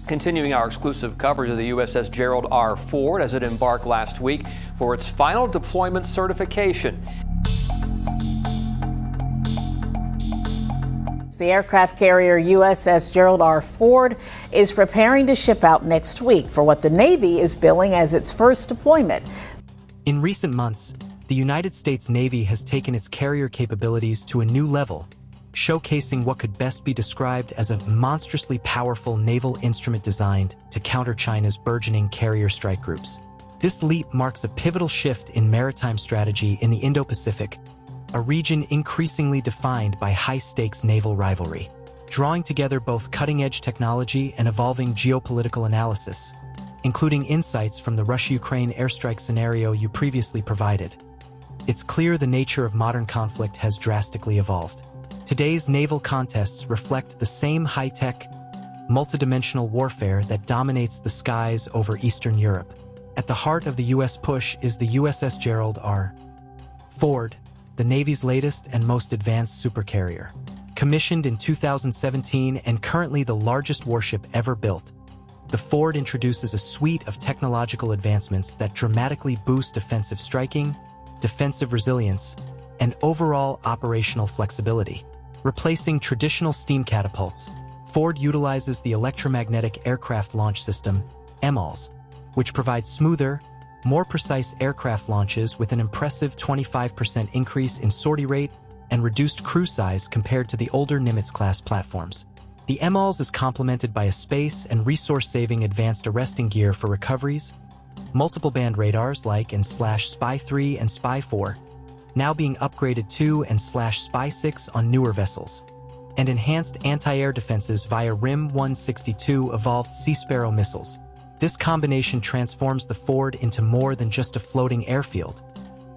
Continuing our exclusive coverage of the USS Gerald R. Ford as it embarked last week for its final deployment certification. The aircraft carrier USS Gerald R. Ford is preparing to ship out next week for what the Navy is billing as its first deployment. In recent months, the United States Navy has taken its carrier capabilities to a new level, showcasing what could best be described as a monstrously powerful naval instrument designed to counter China's burgeoning carrier strike groups. This leap marks a pivotal shift in maritime strategy in the Indo-Pacific, a region increasingly defined by high-stakes naval rivalry, drawing together both cutting-edge technology and evolving geopolitical analysis, including insights from the Russia-Ukraine airstrike scenario you previously provided. It's clear the nature of modern conflict has drastically evolved. Today's naval contests reflect the same high-tech, multidimensional warfare that dominates the skies over Eastern Europe. At the heart of the U.S. push is the USS Gerald R. Ford, the Navy's latest and most advanced supercarrier. Commissioned in 2017 and currently the largest warship ever built, the Ford introduces a suite of technological advancements that dramatically boost offensive striking, defensive resilience, and overall operational flexibility. Replacing traditional steam catapults, Ford utilizes the electromagnetic aircraft launch system, EMALS, which provides smoother, more precise aircraft launches with an impressive 25% increase in sortie rate and reduced crew size compared to the older Nimitz-class platforms. The EMALS is complemented by a space and resource-saving advanced arresting gear for recoveries, multiple band radars like /Spy-3 and Spy-4, now being upgraded to /Spy-6 on newer vessels, and enhanced anti-air defenses via RIM-162 evolved Sea Sparrow missiles. This combination transforms the Ford into more than just a floating airfield.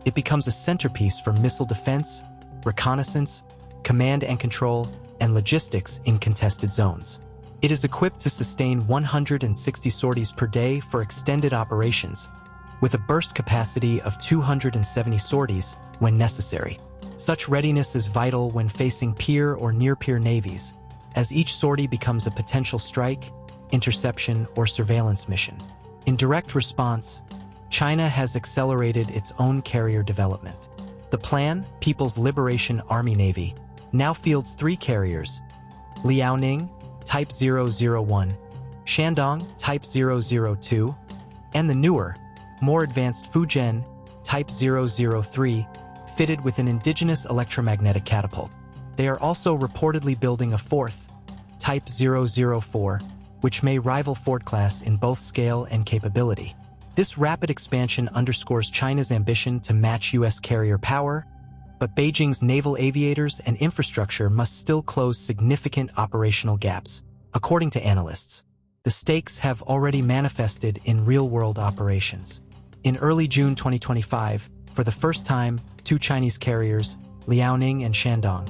It becomes a centerpiece for missile defense, reconnaissance, command and control, and logistics in contested zones. It is equipped to sustain 160 sorties per day for extended operations, with a burst capacity of 270 sorties when necessary. Such readiness is vital when facing peer or near-peer navies, as each sortie becomes a potential strike, interception, or surveillance mission. In direct response, China has accelerated its own carrier development. The plan, People's Liberation Army Navy, now fields 3 carriers: Liaoning, Type 001, Shandong, Type 002, and the newer, more advanced Fujian, Type 003, fitted with an indigenous electromagnetic catapult. They are also reportedly building a 4th, Type 004, which may rival Ford-class in both scale and capability. This rapid expansion underscores China's ambition to match U.S. carrier power, but Beijing's naval aviators and infrastructure must still close significant operational gaps. According to analysts, the stakes have already manifested in real-world operations. In early June 2025, for the first time, 2 Chinese carriers, Liaoning and Shandong,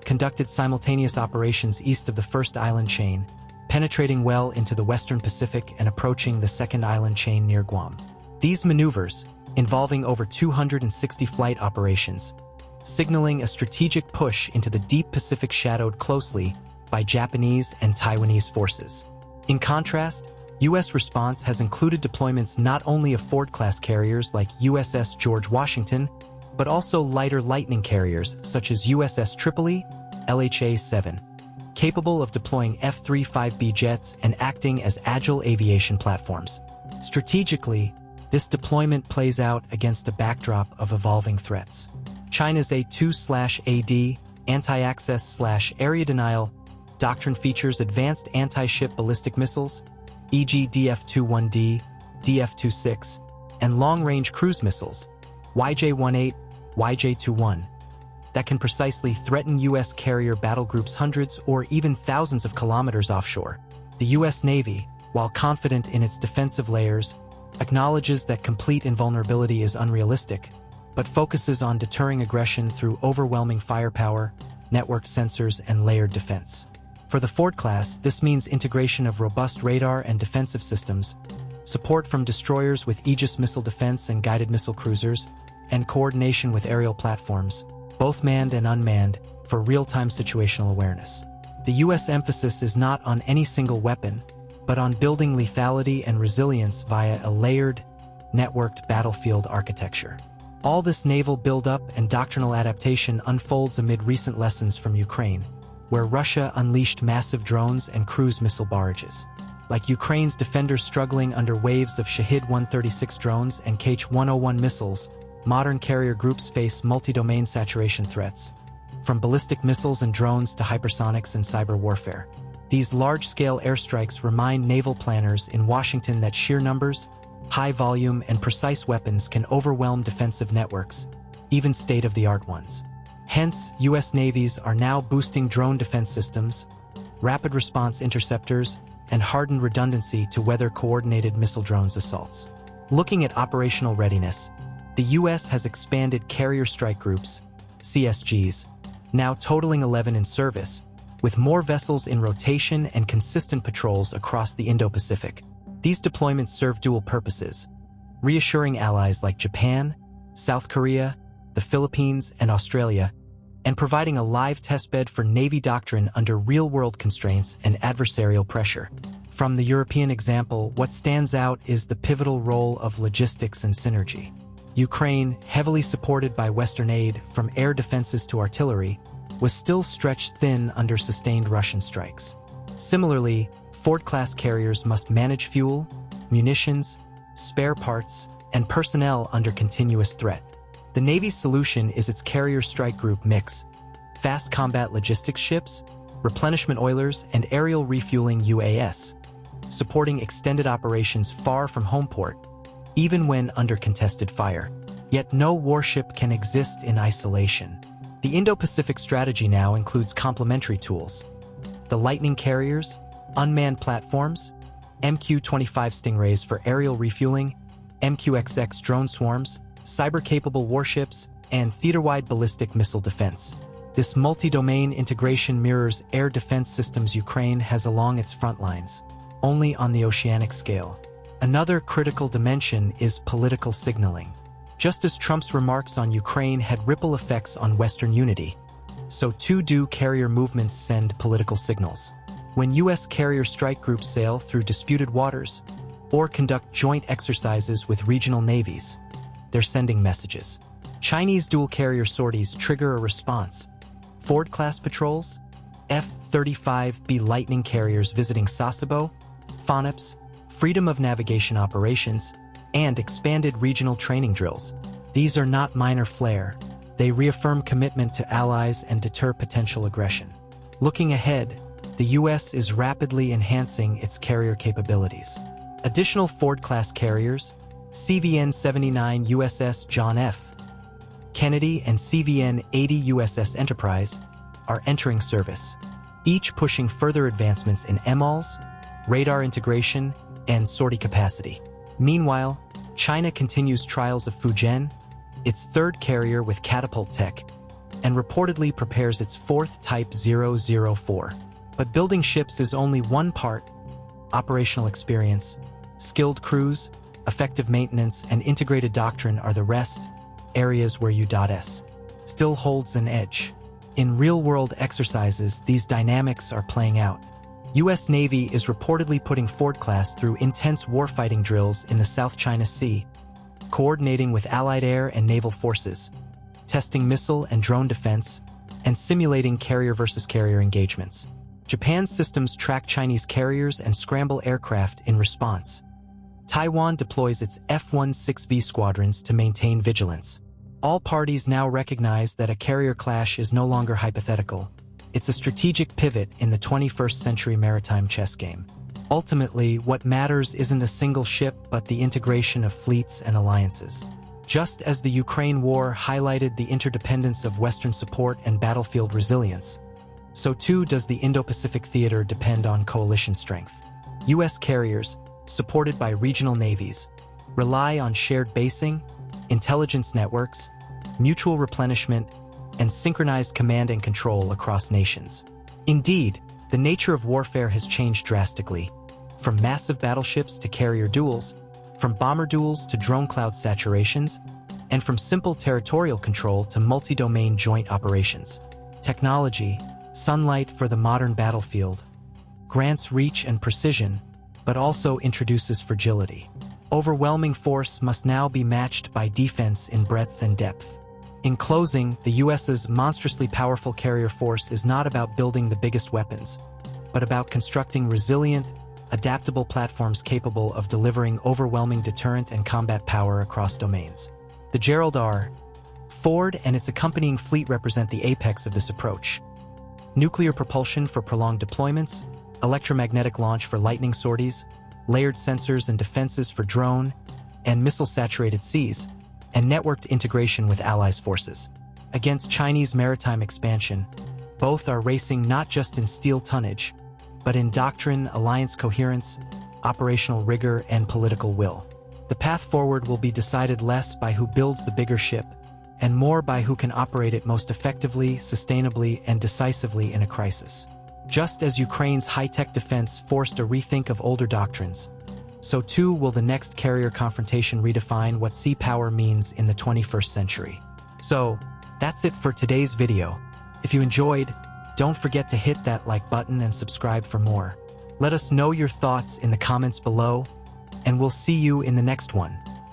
conducted simultaneous operations east of the first island chain, penetrating well into the Western Pacific and approaching the second island chain near Guam. These maneuvers, involving over 260 flight operations, signaling a strategic push into the deep Pacific shadowed closely by Japanese and Taiwanese forces. In contrast, U.S. response has included deployments not only of Ford-class carriers like USS George Washington, but also lighter Lightning carriers such as USS Tripoli, LHA-7, capable of deploying F-35B jets and acting as agile aviation platforms. Strategically, this deployment plays out against a backdrop of evolving threats. China's A2/AD, anti-access/area denial, doctrine features advanced anti-ship ballistic missiles, e.g. DF-21D, DF-26, and long-range cruise missiles, YJ-18, YJ-21, that can precisely threaten U.S. carrier battle groups hundreds or even thousands of kilometers offshore. The U.S. Navy, while confident in its defensive layers, acknowledges that complete invulnerability is unrealistic, but focuses on deterring aggression through overwhelming firepower, networked sensors, and layered defense. For the Ford class, this means integration of robust radar and defensive systems, support from destroyers with Aegis missile defense and guided missile cruisers, and coordination with aerial platforms, both manned and unmanned, for real-time situational awareness. The U.S. emphasis is not on any single weapon, but on building lethality and resilience via a layered, networked battlefield architecture. All this naval buildup and doctrinal adaptation unfolds amid recent lessons from Ukraine, where Russia unleashed massive drones and cruise missile barrages. Like Ukraine's defenders struggling under waves of Shahid-136 drones and Kh-101 missiles, modern carrier groups face multi-domain saturation threats, from ballistic missiles and drones to hypersonics and cyber warfare. These large-scale airstrikes remind naval planners in Washington that sheer numbers, high volume, and precise weapons can overwhelm defensive networks, even state-of-the-art ones. Hence, U.S. navies are now boosting drone defense systems, rapid response interceptors, and hardened redundancy to weather coordinated missile drones assaults. Looking at operational readiness, the U.S. has expanded carrier strike groups, CSGs, now totaling 11 in service, with more vessels in rotation and consistent patrols across the Indo-Pacific. These deployments serve dual purposes, reassuring allies like Japan, South Korea, the Philippines, and Australia, and providing a live testbed for Navy doctrine under real-world constraints and adversarial pressure. From the European example, what stands out is the pivotal role of logistics and synergy. Ukraine, heavily supported by Western aid, from air defenses to artillery, was still stretched thin under sustained Russian strikes. Similarly, Ford-class carriers must manage fuel, munitions, spare parts, and personnel under continuous threat. The Navy's solution is its carrier strike group mix: fast combat logistics ships, replenishment oilers, and aerial refueling UAS, supporting extended operations far from home port, even when under contested fire. Yet no warship can exist in isolation. The Indo-Pacific strategy now includes complementary tools: the Lightning carriers, unmanned platforms, MQ-25 Stingrays for aerial refueling, MQXX drone swarms, cyber-capable warships, and theater-wide ballistic missile defense. This multi-domain integration mirrors air defense systems Ukraine has along its front lines, only on the oceanic scale. Another critical dimension is political signaling. Just as Trump's remarks on Ukraine had ripple effects on Western unity, so too do carrier movements send political signals. When U.S. carrier strike groups sail through disputed waters or conduct joint exercises with regional navies, they're sending messages. Chinese dual-carrier sorties trigger a response. Ford-class patrols, F-35B Lightning carriers visiting Sasebo, FONIPS, freedom of navigation operations, and expanded regional training drills. These are not minor flair. They reaffirm commitment to allies and deter potential aggression. Looking ahead, the U.S. is rapidly enhancing its carrier capabilities. Additional Ford-class carriers, CVN-79 USS John F. Kennedy and CVN-80 USS Enterprise, are entering service, each pushing further advancements in MALs, radar integration, and sortie capacity. Meanwhile, China continues trials of Fujian, its third carrier with catapult tech, and reportedly prepares its fourth Type 004. But building ships is only one part. Operational experience, skilled crews, effective maintenance, and integrated doctrine are the rest, areas where U.S. still holds an edge. In real-world exercises, these dynamics are playing out. U.S. Navy is reportedly putting Ford-class through intense warfighting drills in the South China Sea, coordinating with allied air and naval forces, testing missile and drone defense, and simulating carrier versus carrier engagements. Japan's systems track Chinese carriers and scramble aircraft in response. Taiwan deploys its F-16V squadrons to maintain vigilance. All parties now recognize that a carrier clash is no longer hypothetical. It's a strategic pivot in the 21st century maritime chess game. Ultimately, what matters isn't a single ship, but the integration of fleets and alliances. Just as the Ukraine war highlighted the interdependence of Western support and battlefield resilience, so too does the Indo-Pacific theater depend on coalition strength. U.S. carriers, supported by regional navies, rely on shared basing, intelligence networks, mutual replenishment, and synchronized command and control across nations. Indeed, the nature of warfare has changed drastically, from massive battleships to carrier duels, from bomber duels to drone cloud saturations, and from simple territorial control to multi-domain joint operations. Technology, sunlight for the modern battlefield, grants reach and precision, but also introduces fragility. Overwhelming force must now be matched by defense in breadth and depth. In closing, the US's monstrously powerful carrier force is not about building the biggest weapons, but about constructing resilient, adaptable platforms capable of delivering overwhelming deterrent and combat power across domains. The Gerald R. Ford and its accompanying fleet represent the apex of this approach. Nuclear propulsion for prolonged deployments, electromagnetic launch for lightning sorties, layered sensors and defenses for drone and missile-saturated seas, and networked integration with allies' forces. Against Chinese maritime expansion, both are racing not just in steel tonnage, but in doctrine, alliance coherence, operational rigor, and political will. The path forward will be decided less by who builds the bigger ship, and more by who can operate it most effectively, sustainably, and decisively in a crisis. Just as Ukraine's high-tech defense forced a rethink of older doctrines, so too will the next carrier confrontation redefine what sea power means in the 21st century. So, that's it for today's video. If you enjoyed, don't forget to hit that like button and subscribe for more. Let us know your thoughts in the comments below, and we'll see you in the next one.